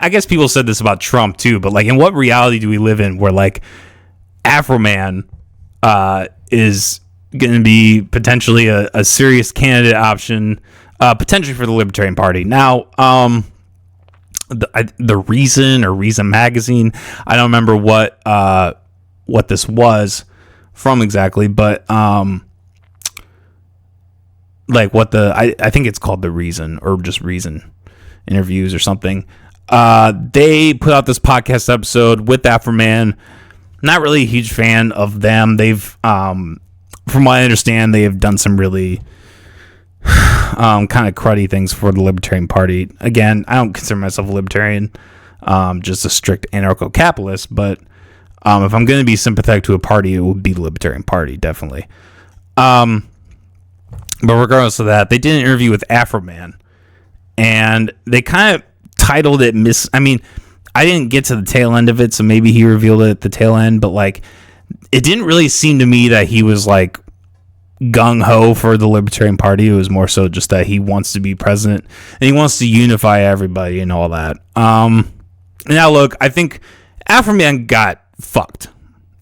I guess people said this about Trump too, but like, in what reality do we live in where like Afroman is going to be potentially a serious candidate option, potentially for the Libertarian Party? Now, the Reason magazine, I don't remember what this was from exactly, but like what I think it's called The Reason, or just Reason Interviews or something. They put out this podcast episode with Afroman. Not really a huge fan of them. They've from what I understand, they have done some really kind of cruddy things for the Libertarian Party. Again, I don't consider myself a libertarian, just a strict anarcho-capitalist, but if I'm going to be sympathetic to a party, it would be the Libertarian Party, definitely. But regardless of that, they did an interview with Afroman, and they kind of titled it I mean, I didn't get to the tail end of it, so maybe he revealed it at the tail end, but like, it didn't really seem to me that he was like gung-ho for the Libertarian Party. It was more so just that he wants to be president and he wants to unify everybody and all that. Now look, I think Afroman got fucked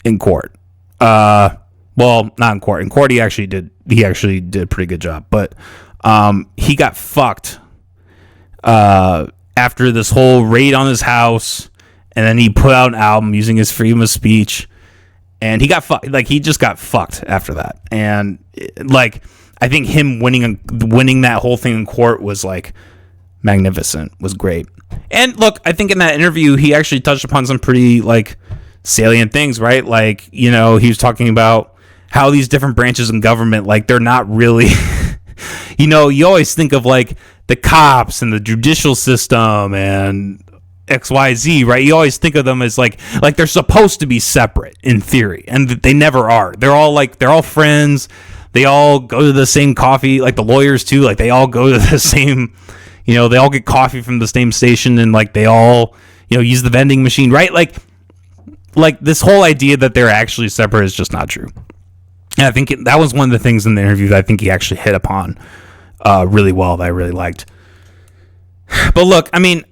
in court. Well, not in court. In court, he actually did a pretty good job, but he got fucked after this whole raid on his house, and then he put out an album using his freedom of speech, and he got fucked. Like, he just got fucked after that. And like, I think him winning that whole thing in court was like magnificent, was great. And look, I think in that interview, he actually touched upon some pretty like salient things, right? Like, you know, he was talking about how these different branches in government, like, they're not really, you know, you always think of like the cops and the judicial system and XYZ, right? You always think of them as like they're supposed to be separate in theory, and they never are. They're all friends. They all go to the same coffee, like the lawyers too. Like, they all go to the same, you know, they all get coffee from the same station, and like they all, you know, use the vending machine, right? Like this whole idea that they're actually separate is just not true. And I think that was one of the things in the interview that I think he actually hit upon really well, that I really liked. But look, I mean,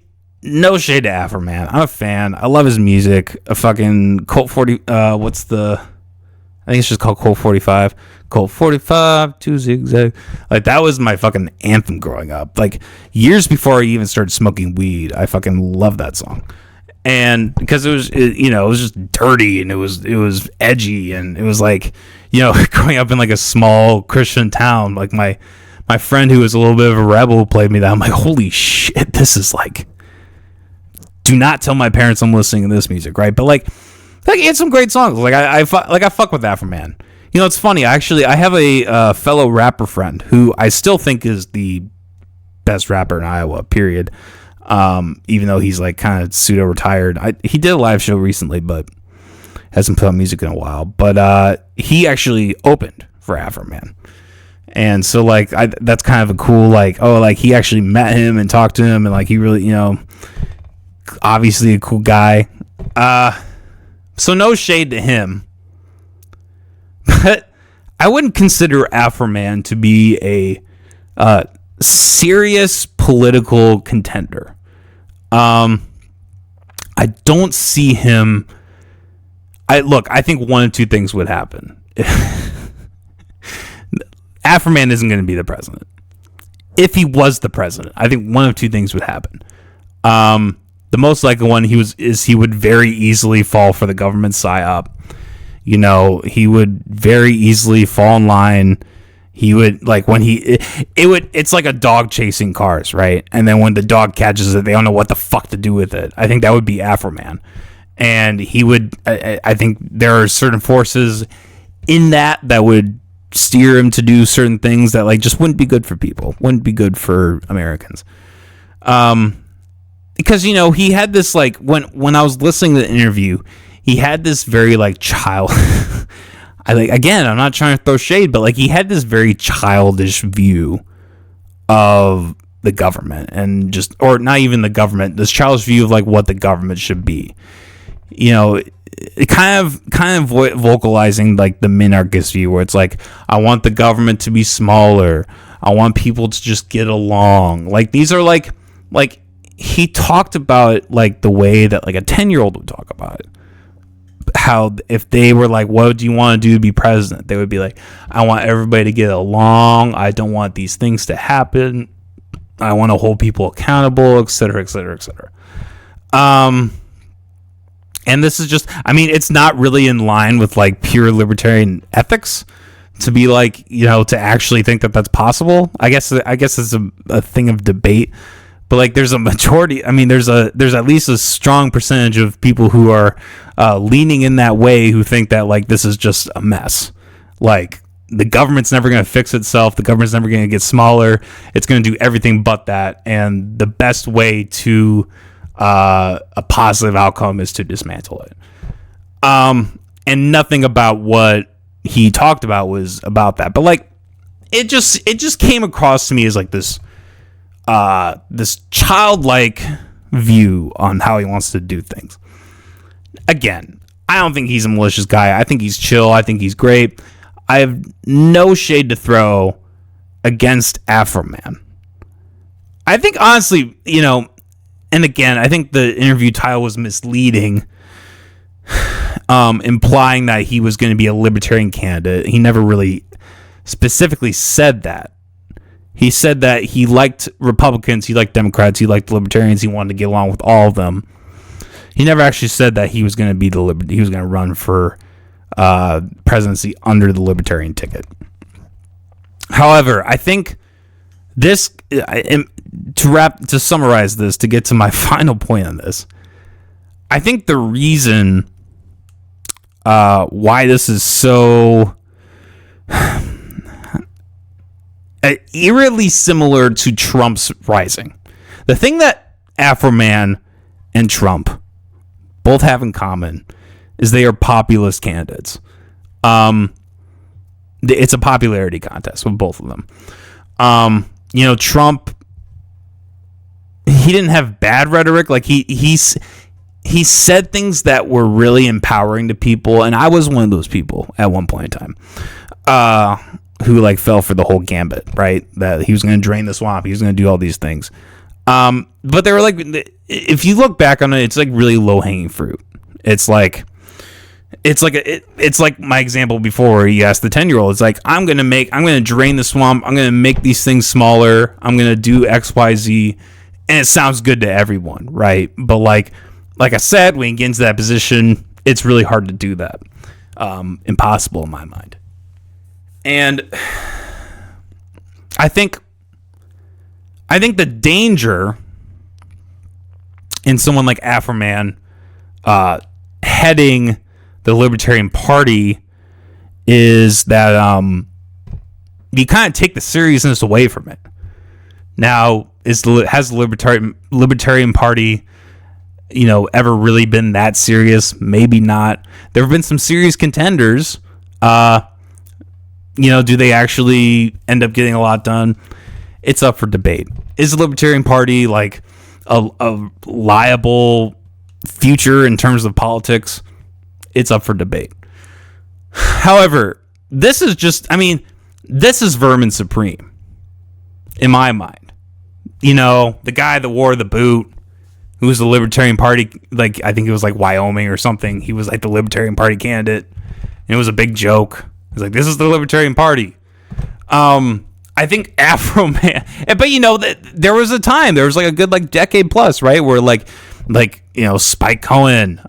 no shade to Afroman. I'm a fan. I love his music. A fucking Colt 40. I think it's just called Colt 45. Colt 45 to zigzag. Like, that was my fucking anthem growing up. Like, years before I even started smoking weed, I fucking loved that song. And because it was just dirty, and it was edgy, and it was like, you know, growing up in like a small Christian town, like my friend who was a little bit of a rebel played me that. I'm like, holy shit, this is like, do not tell my parents I'm listening to this music, right? But like he had some great songs. Like I fuck with Afroman. You know, it's funny. Actually, I have a fellow rapper friend who I still think is the best rapper in Iowa, period. Even though he's like kind of pseudo retired. He did a live show recently, but hasn't put out music in a while. But he actually opened for Afroman. And so like that's kind of a cool, like, oh, like he actually met him and talked to him, and like he really, you know, obviously a cool guy. So no shade to him. But I wouldn't consider Afroman to be a serious political contender. I don't see him. I think one of two things would happen. Afroman isn't going to be the president. If he was the president, I think one of two things would happen. The most likely one he would very easily fall for the government psyop. You know, he would very easily fall in line. He would, like, when it's like a dog chasing cars, right? And then when the dog catches it, they don't know what the fuck to do with it. I think that would be Afroman. And he would, I think there are certain forces in that would steer him to do certain things that, like, just wouldn't be good for people, wouldn't be good for Americans. Because, you know, he had this, like, when I was listening to the interview, he had this very, like, again, I'm not trying to throw shade, but like he had this very childish view of the government, and just, or not even the government, this childish view of like what the government should be. You know, it kind of vocalizing like the minarchist view, where it's like, I want the government to be smaller. I want people to just get along. Like, these are like he talked about it like the way that like a 10-year-old would talk about it. How if they were like, what do you want to do to be president? They would be like, I want everybody to get along. I don't want these things to happen. I want to hold people accountable, et cetera, et cetera, et cetera. And this is just, I mean, it's not really in line with like pure libertarian ethics to be like, you know, to actually think that that's possible. I guess it's a thing of debate, but like there's a majority. I mean, there's at least a strong percentage of people who are leaning in that way, who think that like this is just a mess. Like the government's never going to fix itself. The government's never going to get smaller. It's going to do everything but that. And the best way to a positive outcome is to dismantle it. And nothing about what he talked about was about that. But like, it just came across to me as like this childlike view on how he wants to do things. Again, I don't think he's a malicious guy. I think he's chill. I think he's great. I have no shade to throw against Afroman. I think honestly, you know, and again, I think the interview title was misleading, implying that he was going to be a libertarian candidate. He never really specifically said that. He said that he liked Republicans, he liked Democrats, he liked libertarians, he wanted to get along with all of them. He never actually said that he was going to be he was going to run for presidency under the libertarian ticket. However, I think this, to summarize this, to get to my final point on this, I think the reason why this is so eerily similar to Trump's rising, the thing that Afroman and Trump both have in common is they are populist candidates. It's a popularity contest with both of them. You know, Trump, he didn't have bad rhetoric. Like he said things that were really empowering to people, and I was one of those people at one point in time, who like fell for the whole gambit, right? That he was going to drain the swamp, he was going to do all these things. But they were like, if you look back on it, it's like really low hanging fruit. It's like my example before where you asked the 10-year-old. It's like, I'm going to drain the swamp. I'm going to make these things smaller. I'm going to do X, Y, Z. And it sounds good to everyone, right? But like I said, when you get into that position, it's really hard to do that. Impossible in my mind. And I think the danger in someone like Afroman heading the Libertarian Party is that you kind of take the seriousness away from it. Now, has the Libertarian Party, you know, ever really been that serious? Maybe not. There have been some serious contenders. You know, do they actually end up getting a lot done? It's up for debate. Is the Libertarian Party like a liable future in terms of politics? It's up for debate. However, this is vermin supreme in my mind. You know, the guy that wore the boot, who was the Libertarian Party, like I think it was like Wyoming or something. He was like the Libertarian Party candidate, and it was a big joke. It's like, this is the Libertarian Party. I think Afroman, but you know, there was a time, there was like a good like decade plus, right, where like you know, Spike Cohen,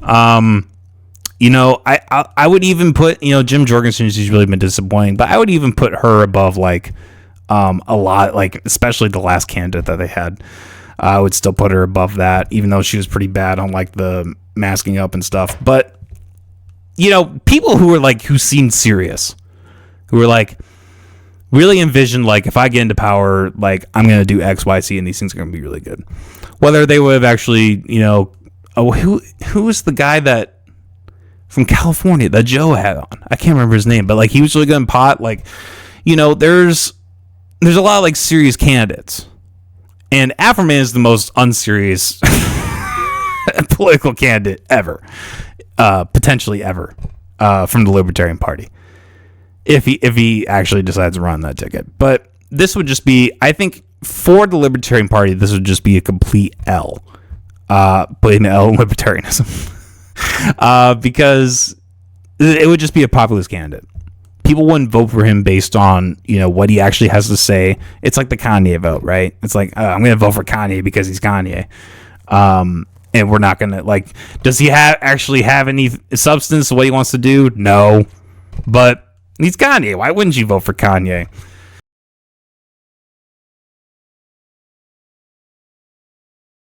you know, I would even put, you know, Jim Jorgensen, who's really been disappointing, but I would even put her above like a lot, like especially the last candidate that they had. I would still put her above that, even though she was pretty bad on like the masking up and stuff. But you know, people who seemed serious, who were like really envisioned, like, if I get into power, like I'm gonna do X, Y, Z, and these things are gonna be really good. Whether they would have actually, you know, who was the guy that from California that Joe had on? I can't remember his name, but like he was really good in pot. Like, you know, there's a lot of like serious candidates, and Afroman is the most unserious political candidate ever. Potentially ever, from the Libertarian Party, if he actually decides to run that ticket. But this would just be, I think for the Libertarian Party, this would just be a complete L. Putting the L in libertarianism. Because it would just be a populist candidate. People wouldn't vote for him based on, what he actually has to say. It's like the Kanye vote, right? It's like, I'm going to vote for Kanye because he's Kanye. And we're not going to, does he actually have any substance to what he wants to do? No. But he's Kanye. Why wouldn't you vote for Kanye?